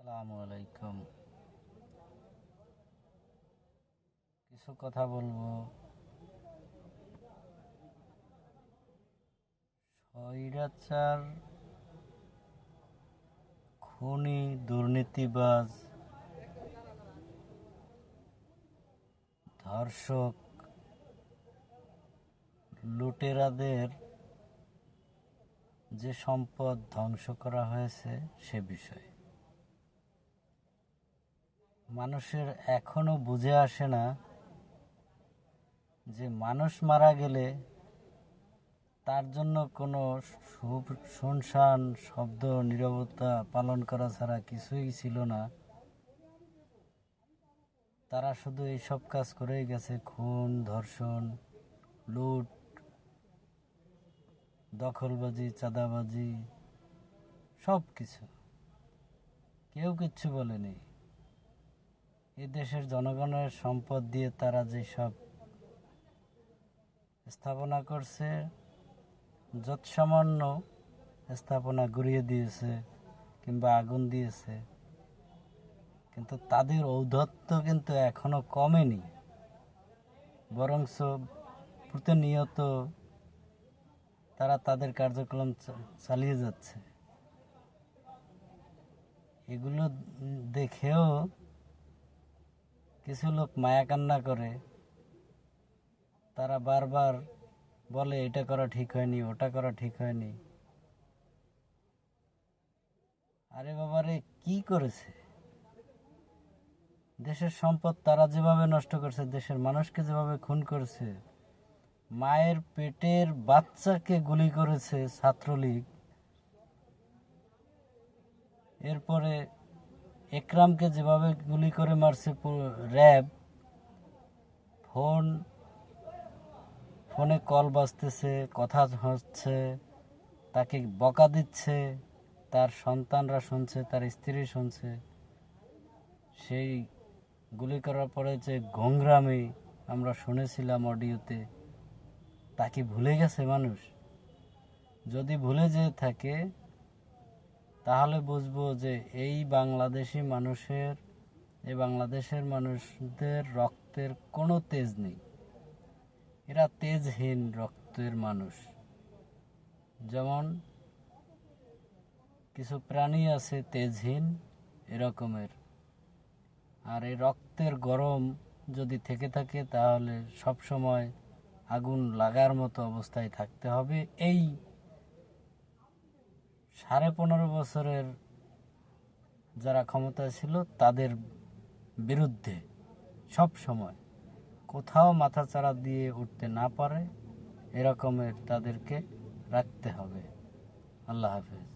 আসসালামু আলাইকুম। কিছু কথা বলবো। স্বৈরাচার, খুনি, দুর্নীতিবাজ, ধর্ষক, লুটেরাদের যে সম্পদ ধ্বংস করা হয়েছে সে বিষয়ে মানুষের এখনো বুঝে আসে না যে মানুষ মারা গেলে তার জন্য কোনো শুনশান শব্দ, নীরবতা পালন করা ছাড়া কিছুই ছিল না। তারা শুধু এইসব কাজ করেই গেছে: খুন, ধর্ষণ, লুট, দখলবাজি, চাঁদাবাজি, সব কিছু। কেউ কিচ্ছু বলেনি। এ দেশের জনগণের সম্পদ দিয়ে তারা যেসব স্থাপনা করছে, যৎসামান্য স্থাপনা গুঁড়িয়ে দিয়েছে কিংবা আগুন দিয়েছে, কিন্তু তাদের ঔদ্ধত্য কিন্তু এখনো কমেনি, বরঞ্চ প্রতিনিয়ত তারা তাদের কার্যক্রম চালিয়ে যাচ্ছে। এগুলো দেখেও কিছু লোক মায়া কান্না করে। তারা বারবার বলে এটা করা ঠিক হয়নি, ওটা করা ঠিক হয়নি। আরে বাবারে, কি করেছে? দেশের সম্পদ তারা যেভাবে নষ্ট করছে, দেশের মানুষকে যেভাবে খুন করেছে, মায়ের পেটের বাচ্চাকে গুলি করেছে ছাত্রলীগ, এরপরে একরামকে যেভাবে গুলি করে মারছে র্যাব, ফোনে কল বাজতেছে, কথা হচ্ছে, তাকে বকা দিচ্ছে, তার সন্তানরা শুনছে, তার স্ত্রী শুনছে। সেই গুলি করার পরে যে ঘোংরামি আমরা শুনেছিলাম অডিওতে, তা কি ভুলে গেছে মানুষ? যদি ভুলে যেয়ে থাকে তাহলে বুঝবো যে এই বাংলাদেশের মানুষদের রক্তের কোনো তেজ নেই। এরা তেজহীন রক্তের মানুষ। যেমন কিছু প্রাণী আছে তেজহীন, এরকমের। আর এই রক্তের গরম যদি থেকে থাকে তাহলে সব সময় আগুন লাগার মতো অবস্থায় থাকতে হবে। এই 15.5 বছরের যারা ক্ষমতায় ছিল তাদের বিরুদ্ধে সব সময় কোথাও মাথাচাড়া দিয়ে উঠতে না পারে এরকমের তাদেরকে রাখতে হবে। আল্লাহ হাফেজ।